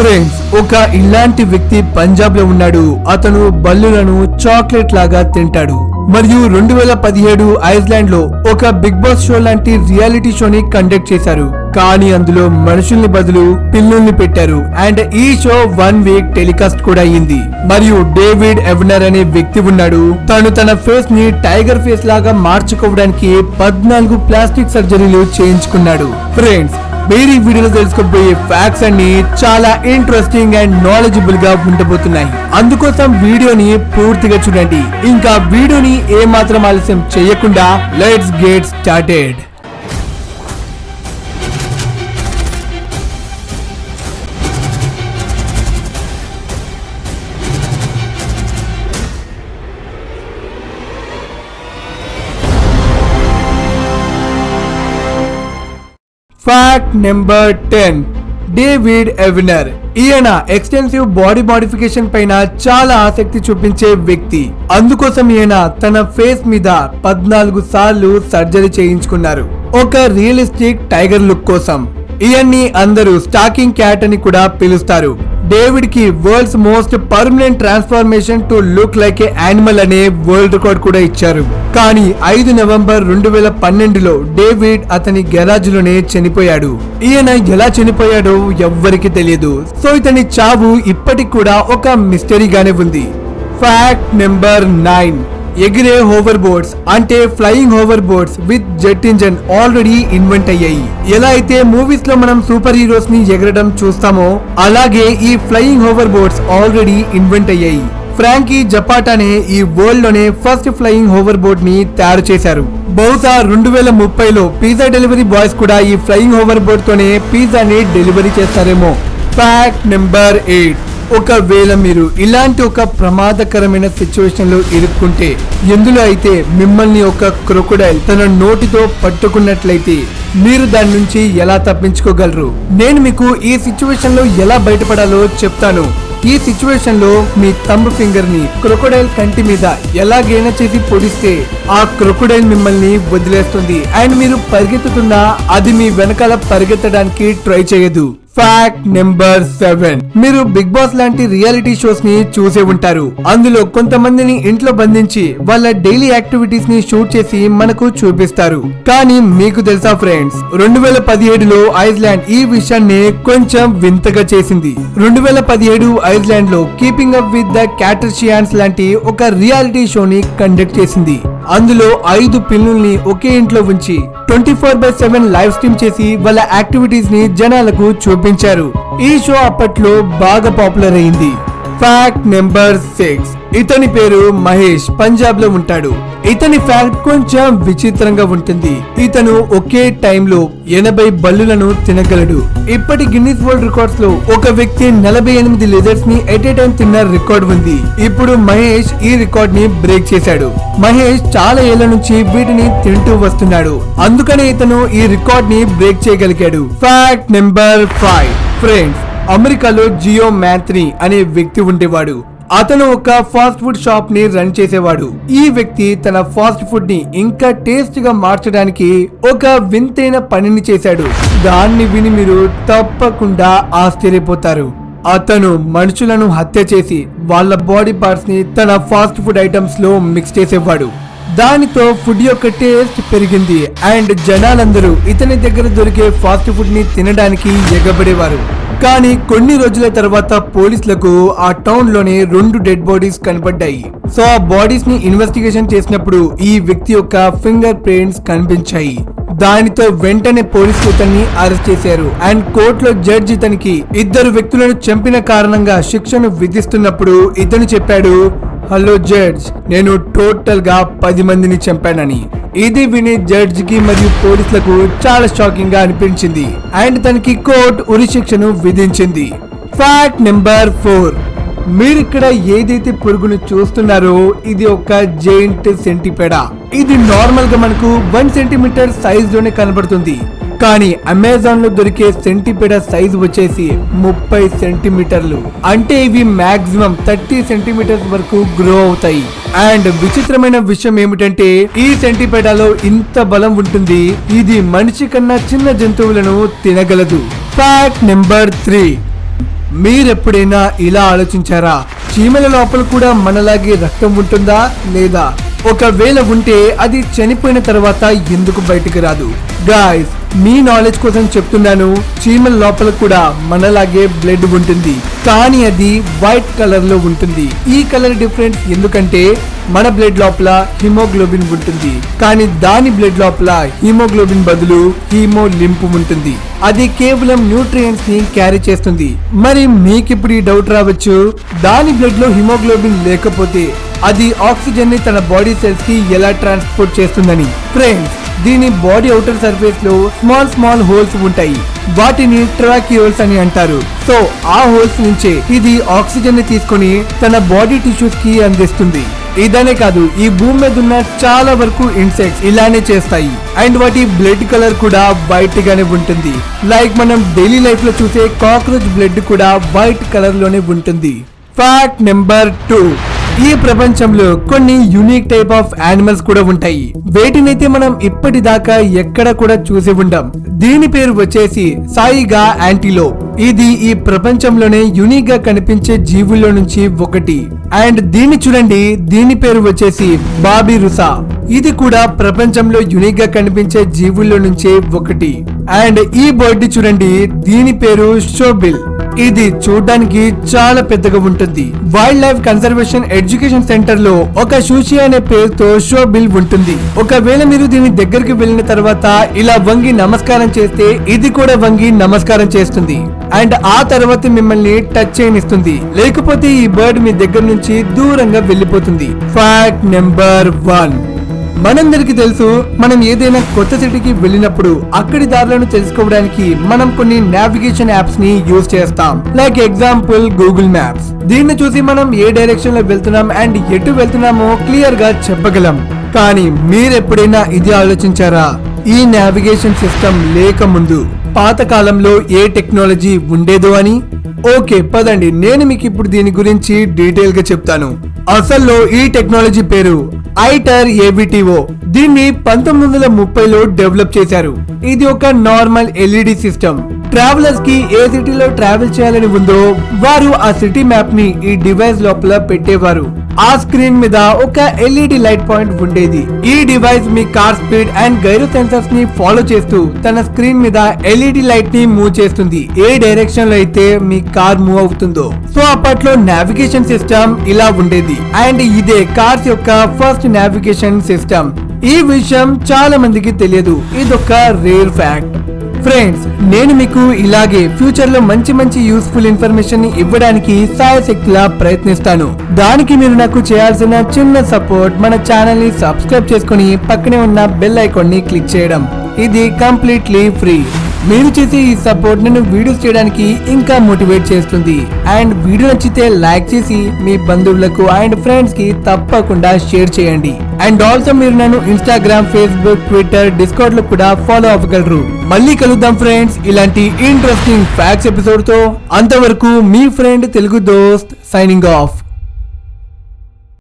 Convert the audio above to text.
Friends, ఒక ఇలాంటి వ్యక్తి పంజాబ్ లో ఉన్నాడు. అతను బల్లులను చాక్లెట్ లాగా తింటాడు మరియు 2017 ఐస్లాండ్ లో ఒక బిగ్ బాస్ షో లాంటి రియాలిటీ షోని కండక్ట్ చేశారు. కానీ అందులో మనుషుల్ని బదులు పిల్లుల్ని పెట్టారు. అండ్ ఈ షో 1 వీక్ టెలికాస్ట్ కూడా అయ్యింది. మరియు డేవిడ్ ఎవెనర్ అనే వ్యక్తి ఉన్నాడు. తను తన ఫేస్ ని టైగర్ ఫేస్ లాగా మార్చుకోవడానికి 14 ప్లాస్టిక్ సర్జరీలు చేయించుకున్నాడు. ఫ్రెండ్స్, మీరు ఈ వీడియోలో తెలుసుకోబోయే ఫ్యాక్ట్స్ అన్ని చాలా ఇంట్రెస్టింగ్ అండ్ నాలెడ్జబుల్ గా ఉండబోతున్నాయి. అందుకోసం వీడియోని పూర్తిగా చూడండి. ఇంకా వీడియోని ఏ మాత్రం ఆలస్యం చేయకుండా let's get started. Fact number 10, David ఎవెనర్. ఈయన ఎక్స్టెన్సివ్ బాడీ మోడిఫికేషన్ పైన చాలా ఆసక్తి చూపించే వ్యక్తి. అందుకోసం ఈయన తన ఫేస్ మీద 14 సార్లు సర్జరీ చేయించుకున్నారు, ఒక రియలిస్టిక్ టైగర్ లుక్ కోసం. ఈయన్ని అందరూ స్టాకింగ్ క్యాట్ అని కూడా పిలుస్తారు. డేవిడ్ కి world's most permanent transformation to look like A animal అనే వరల్డ్ రికార్డ్ కూడా ఇచ్చారు. కానీ 5 నవంబర్ 2012లో డేవిడ్ అతని గెరాజ్ లోనే చనిపోయాడు. ఈయన ఎలా చనిపోయాడో ఎవ్వరికి తెలియదు. సో ఇతని చావు ఇప్పటికి కూడా ఒక మిస్టరీగానే ఉంది. ఫ్యాక్ట్ నెంబర్ 9, ఎగిరే హోవర్ బోట్స్ అంటే flying hover boats with jet engine already invent అయ్యాయి. ఎలా అయితే మూవీస్ లో మనం సూపర్ హీరోస్ ని ఎగరడం చూస్తామో అలాగే ఈ flying hover boats already invent అయ్యాయి. ఫ్రాంకీ జపాటా అనే ఈ వరల్డ్ లోనే ఫస్ట్ ఫ్లయింగ్ హోవర్ బోట్ ని తయారు చేశారు. బహుశా 2030లో పిజ్జా డెలివరీ బాయ్స్ కూడా ఈ ఫ్లయింగ్ హోవర్ బోట్ తోనే పిజ్జాని డెలివరీ చేస్తారేమో. ఫ్యాక్ట్ నెంబర్ 8, ఒకవేళ మీరు ఇలాంటి ఒక ప్రమాదకరమైన సిచ్యువేషన్ లో ఇరుక్కుంటే, ఎందులో అయితే మిమ్మల్ని ఒక క్రొకొడైల్ తన నోటితో పట్టుకున్నట్లయితే మీరు దాని నుంచి ఎలా తప్పించుకోగలరు? నేను మీకు ఈ సిచ్యువేషన్ లో ఎలా బయటపడాలో చెప్తాను. ఈ సిచ్యువేషన్ లో మీ థంబ్ ఫింగర్ ని క్రొకొడైల్ కంటి మీద ఎలాగైనా చేసి పొడిస్తే ఆ క్రొకొడైల్ మిమ్మల్ని వదిలేస్తుంది అండ్ మీరు పరిగెత్తుతున్నా అది మీ వెనకాల పరిగెత్తడానికి ట్రై చేయదు. ఫ్యాక్ట్ నెంబర్ 7, మీరు బిగ్ బాస్ లాంటి రియాలిటీ షోస్ ని చూసే ఉంటారు. అందులో కొంతమందిని ఇంట్లో బంధించి వాళ్ళ డైలీ యాక్టివిటీస్ ని షూట్ చేసి మనకు చూపిస్తారు. కానీ మీకు తెలుసా ఫ్రెండ్స్, 2017లో ఐస్లాండ్ ఈ విషయాన్ని కొంచెం వింతగా చేసింది. 2017 ఐస్లాండ్ లో కీపింగ్ అప్ విత్ ద క్యాటర్షియాన్స్ లాంటి ఒక రియాలిటీ షోని కండక్ట్ చేసింది. అందులో 5 పిల్లుల్ని ఒకే ఇంట్లో ఉంచి 24/7 లైవ్ స్ట్రీమ్ చేసి వాళ్ళ యాక్టివిటీస్ ని జనాలకు చూపించారు. ఈ షో అప్పట్లో బాగా పాపులర్ అయింది. ఫ్యాక్ట్ నెంబర్ 6, ఇతని పేరు మహేష్, పంజాబ్ లో ఉంటాడు. ఇతని ఫ్యాక్ట్ కొంచెం విచిత్రంగా ఉంటుంది. ఇతను ఒకే టైంలో 80 బల్లులను తినగలడు. ఇప్పటి గిన్నిస్ వరల్డ్ రికార్డ్స్ లో ఒక వ్యక్తి 48 లిజర్స్ ని ఎట్ ఏ టైం తిన్న రికార్డ్ ఉంది. ఇప్పుడు మహేష్ ఈ రికార్డ్ ని బ్రేక్ చేశాడు. మహేష్ చాలా ఏళ్ల నుంచి వీటిని తింటూ వస్తున్నాడు. అందుకనే ఇతను ఈ రికార్డ్ ని బ్రేక్ చేయగలిగాడు. ఫ్యాక్ట్ నెంబర్ 5, ఫ్రెండ్స్, అమెరికాలో జియో మ్యాథ్ని అనే వ్యక్తి ఉండేవాడు. అతను ఒక ఫాస్ట్ ఫుడ్ షాప్ ని రన్ చేసేవాడు. ఈ వ్యక్తి తన ఫాస్ట్ ఫుడ్ ని ఇంకా టేస్ట్ గా మార్చడానికి ఒక వింతైన పనిని చేశాడు. దాన్ని విని మీరు తప్పకుండా ఆశ్చర్యపోతారు. అతను మనుషులను హత్య చేసి వాళ్ళ బాడీ పార్ట్స్ ని తన ఫాస్ట్ ఫుడ్ ఐటమ్స్ లో మిక్స్ చేసేవాడు. దానితో ఫుడ్ యొక్క టేస్ట్ పెరిగింది అండ్ జనాలందరూ ఇతని దగ్గర దొరికే ఫాస్ట్ ఫుడ్ ని తినడానికి ఎగబడేవారు. కానీ కొన్ని రోజుల తర్వాత పోలీసులకు ఆ టౌన్ లోనే 2 డెడ్ బాడీస్ కనపడ్డాయి. సో ఆ బాడీస్ ని ఇన్వెస్టిగేషన్ చేసినప్పుడు ఈ వ్యక్తి యొక్క ఫింగర్ ప్రింట్స్ కనిపించాయి. దానితో వెంటనే పోలీసులు ఇతన్ని అరెస్ట్ చేశారు అండ్ కోర్టులో జడ్జి ఇతనికి 2 వ్యక్తులను చంపిన కారణంగా శిక్షను విధిస్తున్నప్పుడు ఇతను చెప్పాడు, హలో జడ్జ్, నేను టోటల్ గా 10 మందిని చంపానని. ఇది విని జడ్జి కి మరియు పోలీసులకు చాలా షాకింగ్ గా అనిపించింది అండ్ తనకి కోర్టు ఉరి శిక్షను విధించింది. ఫ్యాక్ట్ నెంబర్ 4, మీరు ఇక్కడ ఏదైతే పురుగును చూస్తున్నారో ఇది ఒక జైంట్ సెంటిపెడా. ఇది నార్మల్ గా మనకు 1 సెంటీమీటర్ సైజ్ లోనే కనబడుతుంది. కానీ అమెజాన్ లో దొరికే సెంటిపెడా సైజ్ వచ్చేసి 30 సెంటీమీటర్లు. అంటే ఇవి మాక్సిమం 30 సెంటీమీటర్స్ వరకు గ్రో అవుతాయి. అండ్ విచిత్రమైన విషయం ఏమిటంటే ఈ సెంటిపెడాలో ఇంత బలం ఉంటుంది, ఇది మనిషి కన్నా చిన్న జంతువులను తినగలదు. ఫ్యాక్ట్ నెంబర్ 3, మీరెప్పుడైనా ఇలా ఆలోచించారా? చీమల లోపల కూడా మనలాగే రక్తం ఉంటుందా లేదా? ఒకవేళ ఉంటే అది చనిపోయిన తర్వాత ఎందుకు బయటికి రాదు? గాయ్స్, మీ నాలెడ్జ్ కోసం చెప్తున్నాను, చీమల లోపల కూడా మనలాగే బ్లడ్ ఉంటుంది, కానీ అది వైట్ కలర్ లో ఉంటుంది. ఈ కలర్ డిఫరెన్స్ ఎందుకంటే మన బ్లడ్ లోపల హిమోగ్లోబిన్ ఉంటుంది, కానీ దాని బ్లడ్ లోపల హిమోగ్లోబిన్ బదులు హీమోలింప్ ఉంటుంది. అది కేవలం న్యూట్రియంట్స్ ని క్యారీ చేస్తుంది. మరి మీకిప్పుడు ఈ డౌట్ రావచ్చు, దాని బ్లడ్ లో హిమోగ్లోబిన్ లేకపోతే అది ఆక్సిజన్ ని తన బాడీ సెల్స్ కి ఎలా ట్రాన్స్పోర్ట్ చేస్తుందని. ఫ్రెండ్స్, దీని బాడీ అవుటర్ సర్ఫేస్ లో స్మాల్ హోల్స్ ఉంటాయి. వాటిని ట్రాకియోల్స్ అని అంటారు. సో ఆ హోల్స్ నుంచే ఇది ఆక్సిజన్ ని తీసుకొని తన బాడీ టిష్యూస్ కి అందిస్తుంది. ఇదనే కాదు, ఈ భూమి మీద ఉన్న చాలా వరకు ఇన్సెక్ట్స్ ఇలానే చేస్తాయి. అండ్ వాటి బ్లడ్ కలర్ కూడా వైట్ గానే ఉంటుంది. లైక్ మనం డైలీ లైఫ్ లో చూసే కాక్రోచ్ బ్లడ్ కూడా వైట్ కలర్ లోనే ఉంటుంది. ఫ్యాక్ట్ నెంబర్ 2, ఈ ప్రపంచంలో కొన్ని యూనిక్ టైప్ ఆఫ్ యానిమల్స్ కూడా ఉంటాయి. వేటినైతే మనం ఇప్పటిదాకా ఎక్కడ కూడా చూసి ఉండం. దీని పేరు వచ్చేసి సాయిగా యాంటీలోప్. ఇది ఈ ప్రపంచంలోనే యూనిక్ గా కనిపించే జీవుల్లో నుంచి ఒకటి. అండ్ దీన్ని చూడండి, దీని పేరు వచ్చేసి బాబిరుసా. ఇది కూడా ప్రపంచంలో యూనిక్ గా కనిపించే జీవుల్లో నుంచే ఒకటి. అండ్ ఈ బర్డ్ చూడండి, దీని పేరు షోబిల్. ఇది చూడడానికి చాలా పెద్దగా ఉంటుంది. Wild life conservation education centre లో ఒక షూషి అనే పేరుతో షోబిల్ ఉంటుంది. ఒకవేళ మీరు దీని దగ్గరికి వెళ్ళిన తర్వాత ఇలా వంగి నమస్కారం చేస్తే ఇది కూడా వంగి నమస్కారం చేస్తుంది. అండ్ ఆ తర్వాత మిమ్మల్ని టచ్ చేయనిస్తుంది. లేకపోతే ఈ బర్డ్ మీ దగ్గర నుంచి దూరంగా వెళ్ళిపోతుంది. ఫ్యాక్ట్ నెంబర్ 1, మనందరికి తెలుసు, మనం ఏదైనా కొత్త సిటీకి వెళ్ళినప్పుడు అక్కడి దారులను తెలుసుకోవడానికి మనం కొన్ని నావిగేషన్ యాప్స్ ని యూజ్ చేస్తాం. Like example Google maps. దీన్ని చూసి మనం ఏ డైరెక్షన్ లో వెళ్తున్నాం అండ్ ఎటు వెళ్తున్నామో క్లియర్ గా చెప్పగలం. కానీ మీరెప్పుడైనా ఇది ఆలోచించారా? ఈ నావిగేషన్ సిస్టమ్ లేక ముందు పాత కాలంలో ఏ టెక్నాలజీ ఉండేదో అని? ఓకే, పదండి, నేను మీకు ఇప్పుడు దీని గురించి డీటెయిల్ గా చెప్తాను. అసల్లో ఈ టెక్నాలజీ పేరు ఐటర్ ఏబిటిఓ. దీన్ని 1930లో డెవలప్ చేశారు. ఇది ఒక నార్మల్ ఎల్ఈడి సిస్టమ్. ట్రావెలర్స్ కి ఏ సిటీలో ట్రావెల్ చేయాలని ఉందో వారు ఆ సిటీ మ్యాప్ ని ఈ డివైస్ లోపల పెట్టేవారు. ఆ స్క్రీన్ మీద ఒక ఎల్ఈడి లైట్ పాయింట్ ఉండేది. ఈ device me car speed and gyro sensors ని ఫాలో చేస్తూ తన స్క్రీన్ మీద ఎల్ఈడి లైట్ ని మూవ్ చేస్తుంది, ఏ డైరెక్షన్ లో అయితే మీ కార్ మూవ్ అవుతుందో. సో అప్పట్లో నావిగేషన్ సిస్టమ్ ఇలా ఉండేది. అండ్ ఇదే కార్స్ యొక్క ఫస్ట్ నావిగేషన్ సిస్టమ్. ఈ విషయం చాలా మందికి తెలియదు. ఇదొక రేర్ ఫ్యాక్ట్. ఫ్రెండ్స్, నేను మీకు ఇలాగే ఫ్యూచర్ లో మంచి యూస్ఫుల్ ఇన్ఫర్మేషన్ ని ఇవ్వడానికి సాయశక్తిలా ప్రయత్నిస్తాను. దానికి మీరు నాకు చేయాల్సిన చిన్న సపోర్ట్, మన ఛానల్ ని సబ్స్క్రైబ్ చేసుకుని పక్కనే ఉన్న బెల్ ఐకాన్ ని క్లిక్ చేయడం. ఇది కంప్లీట్లీ ఫ్రీ. మీరు చేసే ఈ సపోర్ట్ నన్ను వీడియోస్ చేయడానికి ఇంకా మోటివేట్ చేస్తుంది. అండ్ వీడియో నచ్చితే లైక్ చేసి మీ బంధువులకు అండ్ ఫ్రెండ్స్ కి తప్పకుండా షేర్ చేయండి. అండ్ ఆల్సో మీరు నన్ను ఇన్స్టాగ్రామ్, ఫేస్బుక్, ట్విట్టర్, డిస్కార్డ్ లో కూడా ఫాలో అవ్వగలరు. మళ్ళీ కలుద్దాం ఫ్రెండ్స్ ఇలాంటి ఇంట్రెస్టింగ్ ఫ్యాక్ట్స్ ఎపిసోడ్ తో. అంతవరకు మీ ఫ్రెండ్ తెలుగు దోస్త్ సైనింగ్ ఆఫ్.